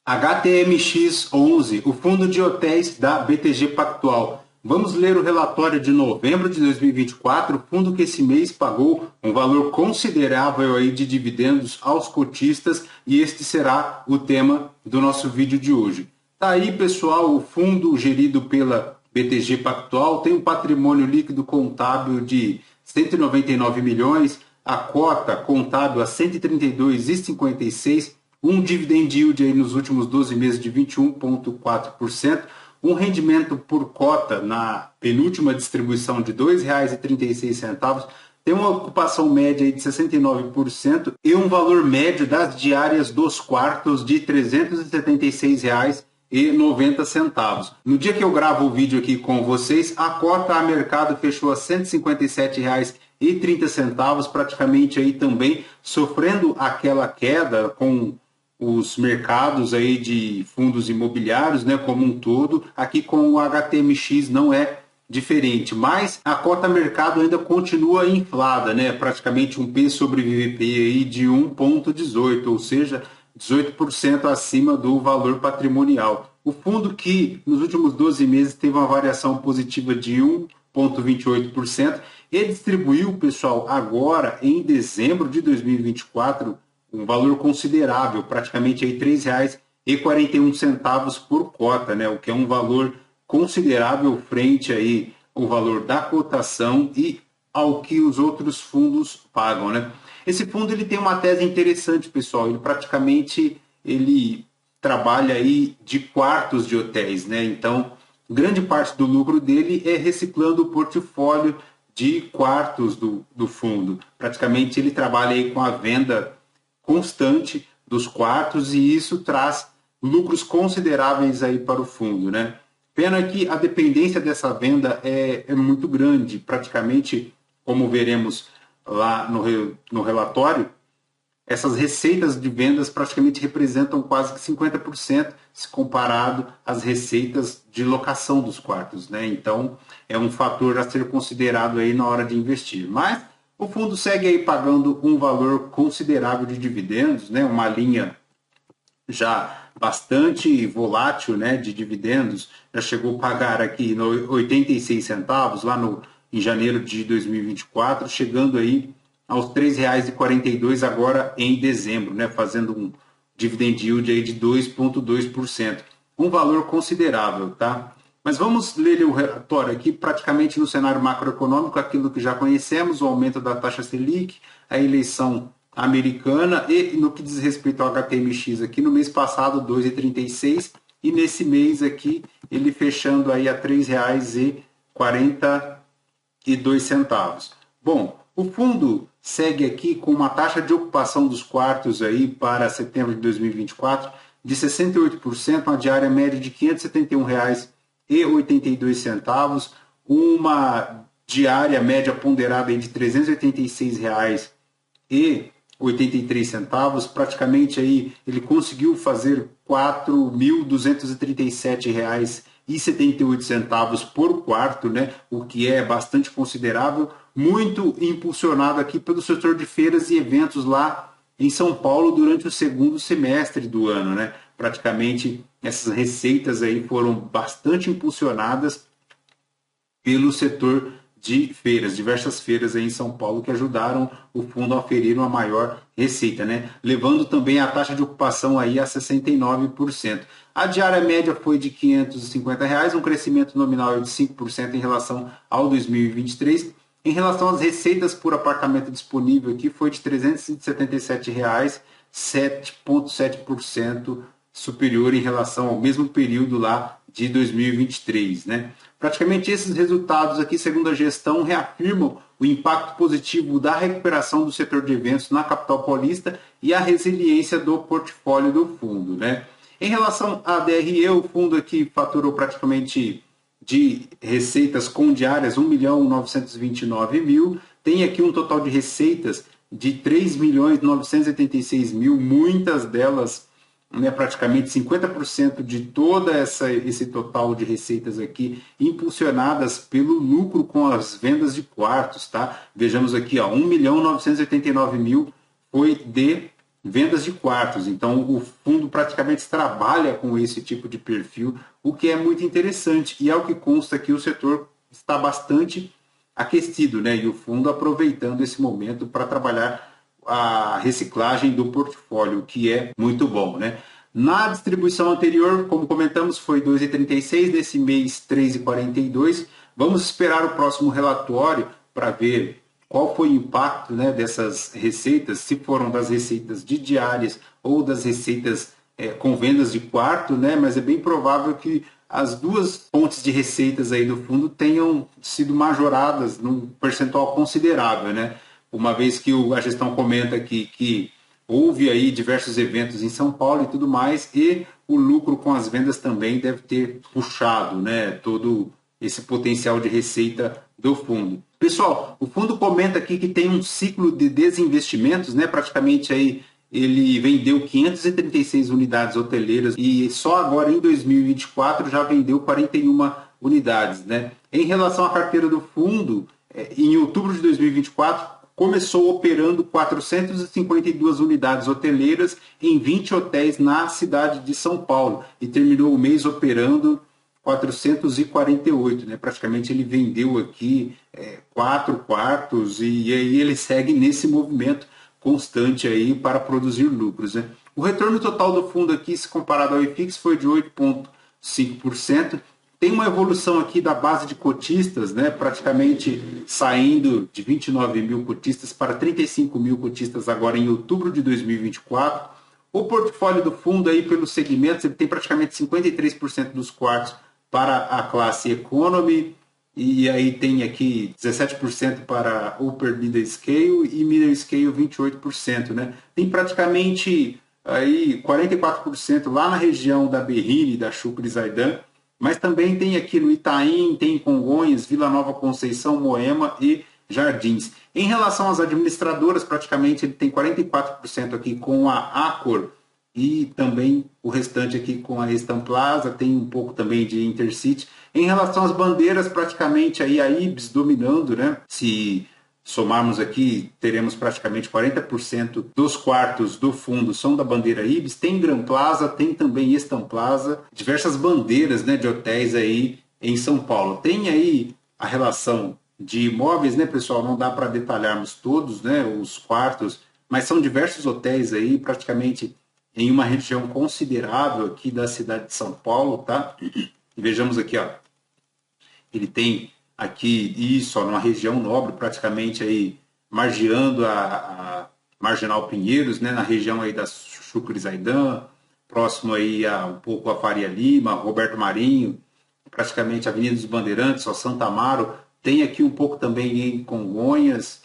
HTMX11, o fundo de hotéis da BTG Pactual. Vamos ler o relatório de novembro de 2024, fundo que esse mês pagou um valor considerável aí de dividendos aos cotistas, e este será o tema do nosso vídeo de hoje. Tá aí, pessoal, o fundo gerido pela BTG Pactual tem um patrimônio líquido contábil de 199 milhões, a cota contábil a 132,56, um dividend yield aí nos últimos 12 meses de 21,4%, um rendimento por cota na penúltima distribuição de R$ 2,36, tem uma ocupação média aí de 69% e um valor médio das diárias dos quartos de R$ 376,90. No dia que eu gravo o vídeo aqui com vocês, a cota a mercado fechou a R$ 157,30, praticamente aí também sofrendo aquela queda com os mercados aí de fundos imobiliários, né, como um todo. Aqui com o HTMX não é diferente, mas a cota mercado ainda continua inflada, né, praticamente um P sobre VP aí de 1,18, ou seja, 18% acima do valor patrimonial. O fundo que nos últimos 12 meses teve uma variação positiva de 1,28% e distribuiu, pessoal, agora em dezembro de 2024, um valor considerável, praticamente aí R$ 3,41 por cota, né? O que é um valor considerável frente aí ao valor da cotação e ao que os outros fundos pagam, né? Esse fundo ele tem uma tese interessante, pessoal. Ele trabalha aí de quartos de hotéis, né? Então, grande parte do lucro dele é reciclando o portfólio de quartos do fundo. Praticamente ele trabalha aí com a venda constante dos quartos e isso traz lucros consideráveis aí para o fundo, né? Pena que a dependência dessa venda é muito grande, praticamente, como veremos lá no relatório, essas receitas de vendas praticamente representam quase que 50% se comparado às receitas de locação dos quartos, né? Então, é um fator a ser considerado aí na hora de investir. Mas o fundo segue aí pagando um valor considerável de dividendos, né? Uma linha já bastante volátil, né, de dividendos. Já chegou a pagar aqui no 86 centavos lá em janeiro de 2024, chegando aí aos R$ 3,42 agora em dezembro, né, fazendo um dividend yield aí de 2,2%. Um valor considerável, tá? Mas vamos ler o relatório aqui, praticamente no cenário macroeconômico, aquilo que já conhecemos, o aumento da taxa Selic, a eleição americana e no que diz respeito ao HTMX aqui, no mês passado 2,36 e nesse mês aqui ele fechando aí a R$ 3,42. Bom, o fundo segue aqui com uma taxa de ocupação dos quartos aí para setembro de 2024 de 68%, uma diária média de R$ 571,82, uma diária média ponderada aí de R$ 386,83, praticamente aí ele conseguiu fazer R$ 4.237,78 por quarto, né? O que é bastante considerável, muito impulsionado aqui pelo setor de feiras e eventos lá em São Paulo durante o segundo semestre do ano, né? Praticamente essas receitas aí foram bastante impulsionadas pelo setor de feiras, diversas feiras aí em São Paulo que ajudaram o fundo a oferir uma maior receita, né? Levando também a taxa de ocupação aí a 69%. A diária média foi de R$ 550, um crescimento nominal de 5% em relação ao 2023. Em relação às receitas por apartamento disponível aqui, foi de R$ 377, 7,7% superior em relação ao mesmo período lá de 2023, né? Praticamente esses resultados aqui, segundo a gestão, reafirmam o impacto positivo da recuperação do setor de eventos na capital paulista e a resiliência do portfólio do fundo, né? Em relação à DRE, o fundo aqui faturou praticamente de receitas com diárias 1.929.000, tem aqui um total de receitas de 3.986.000, muitas delas, né, praticamente 50% de toda esse total de receitas aqui impulsionadas pelo lucro com as vendas de quartos, tá? Vejamos aqui, ó, 1.989.000 foi de vendas de quartos. Então, o fundo praticamente trabalha com esse tipo de perfil, o que é muito interessante. E ao que consta que o setor está bastante aquecido, né? E o fundo aproveitando esse momento para trabalhar a reciclagem do portfólio, que é muito bom, né? Na distribuição anterior, como comentamos, foi 2,36, nesse mês 3,42. Vamos esperar o próximo relatório para ver qual foi o impacto, né, dessas receitas, se foram das receitas de diárias ou das receitas com vendas de quarto, né? Mas é bem provável que as duas fontes de receitas aí do fundo tenham sido majoradas num percentual considerável, né? Uma vez que a gestão comenta aqui que houve aí diversos eventos em São Paulo e tudo mais, e o lucro com as vendas também deve ter puxado, né, todo esse potencial de receita do fundo. Pessoal, o fundo comenta aqui que tem um ciclo de desinvestimentos, né, praticamente aí ele vendeu 536 unidades hoteleiras e só agora em 2024 já vendeu 41 unidades, né? Em relação à carteira do fundo, em outubro de 2024 começou operando 452 unidades hoteleiras em 20 hotéis na cidade de São Paulo e terminou o mês operando 448, né? Praticamente ele vendeu aqui 4 quartos e aí ele segue nesse movimento constante aí para produzir lucros, né? O retorno total do fundo aqui, se comparado ao IFIX, foi de 8,5%. Tem uma evolução aqui da base de cotistas, né? Praticamente saindo de 29 mil cotistas para 35 mil cotistas agora em outubro de 2024. O portfólio do fundo aí pelos segmentos, ele tem praticamente 53% dos quartos para a classe Economy, e aí tem aqui 17% para Upper Middle Scale e Middle Scale 28%, né? Tem praticamente aí 44% lá na região da Berrini, da Chucre Zaidan, mas também tem aqui no Itaim, tem em Congonhas, Vila Nova Conceição, Moema e Jardins. Em relação às administradoras, praticamente ele tem 44% aqui com a Accor e também o restante aqui com a Estamplaza, tem um pouco também de Intercity. Em relação às bandeiras, praticamente aí a Ibis dominando, né? Se somarmos aqui, teremos praticamente 40% dos quartos do fundo são da bandeira Ibis. Tem Gran Plaza, tem também Estamplaza, diversas bandeiras, né, de hotéis aí em São Paulo. Tem aí a relação de imóveis, né, pessoal? Não dá para detalharmos todos, né, os quartos, mas são diversos hotéis aí, praticamente em uma região considerável aqui da cidade de São Paulo, tá? E vejamos aqui, ó. Ele tem aqui isso, ó, numa região nobre, praticamente aí margeando a Marginal Pinheiros, né, na região aí da Chucre Zaidan, próximo aí um pouco a Faria Lima, Roberto Marinho, praticamente a Avenida dos Bandeirantes, ó, Santa Amaro, tem aqui um pouco também em Congonhas,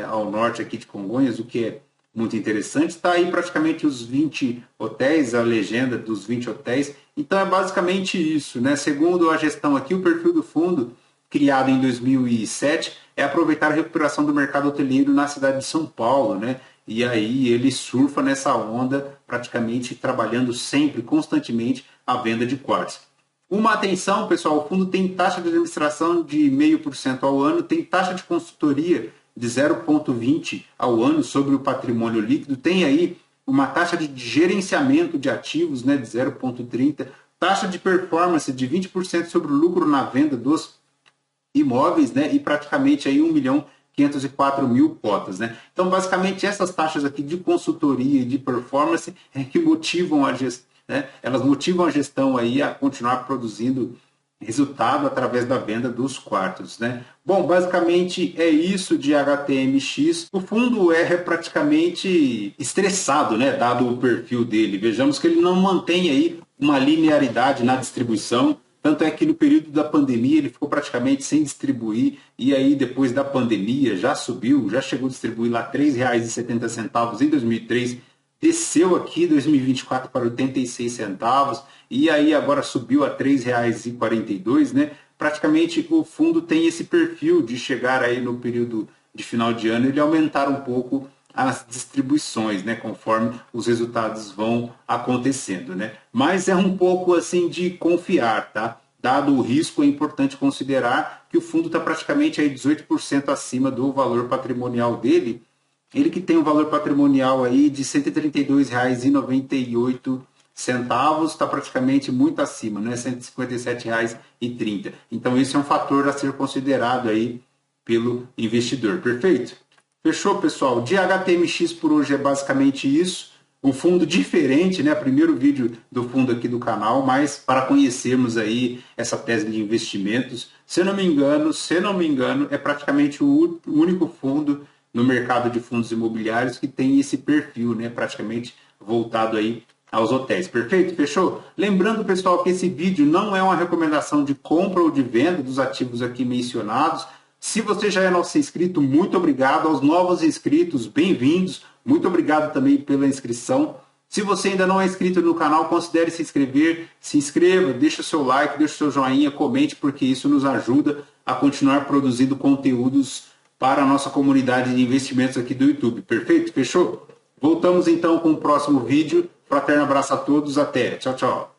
ao norte aqui de Congonhas, o que é muito interessante. Está aí praticamente os 20 hotéis, a legenda dos 20 hotéis. Então é basicamente isso, né? Segundo a gestão aqui, o perfil do fundo, criado em 2007, é aproveitar a recuperação do mercado hoteleiro na cidade de São Paulo, né? E aí ele surfa nessa onda, praticamente trabalhando sempre, constantemente, a venda de quartos. Uma atenção, pessoal, o fundo tem taxa de administração de 0,5% ao ano, tem taxa de consultoria de 0,20% ao ano sobre o patrimônio líquido, tem aí uma taxa de gerenciamento de ativos, né, de 0,30%, taxa de performance de 20% sobre o lucro na venda dos imóveis, né, e praticamente aí 1.504.000 cotas, né? Então, basicamente, essas taxas aqui de consultoria e de performance é que motivam a gestão, né? Elas motivam a gestão aí a continuar produzindo resultado através da venda dos quartos, né? Bom, basicamente é isso de HTMX. O fundo é praticamente estressado, né? Dado o perfil dele. Vejamos que ele não mantém aí uma linearidade na distribuição. Tanto é que no período da pandemia ele ficou praticamente sem distribuir, e aí depois da pandemia já subiu, já chegou a distribuir lá R$ 3,70 em 2003, desceu aqui em 2024 para 86 centavos, e aí agora subiu a R$ 3,42, né? Praticamente o fundo tem esse perfil de chegar aí no período de final de ano ele aumentar um pouco as distribuições, né, conforme os resultados vão acontecendo, né? Mas é um pouco assim de confiar, tá? Dado o risco, é importante considerar que o fundo está praticamente aí 18% acima do valor patrimonial dele Ele que tem um valor patrimonial aí de R$ 132,98, está praticamente muito acima, né? R$ 157,30. Então, esse é um fator a ser considerado aí pelo investidor. Perfeito? Fechou, pessoal? De HTMX por hoje é basicamente isso. Um fundo diferente, né? Primeiro vídeo do fundo aqui do canal, mas para conhecermos aí essa tese de investimentos. Se não me engano, é praticamente o único fundo no mercado de fundos imobiliários que tem esse perfil, né? Praticamente voltado aí aos hotéis. Perfeito? Fechou? Lembrando, pessoal, que esse vídeo não é uma recomendação de compra ou de venda dos ativos aqui mencionados. Se você já é nosso inscrito, muito obrigado. Aos novos inscritos, bem-vindos. Muito obrigado também pela inscrição. Se você ainda não é inscrito no canal, considere se inscrever. Se inscreva, deixa o seu like, deixa o seu joinha, comente, porque isso nos ajuda a continuar produzindo conteúdos para a nossa comunidade de investimentos aqui do YouTube. Perfeito? Fechou? Voltamos então com o próximo vídeo. Fraterno abraço a todos. Até. Tchau, tchau.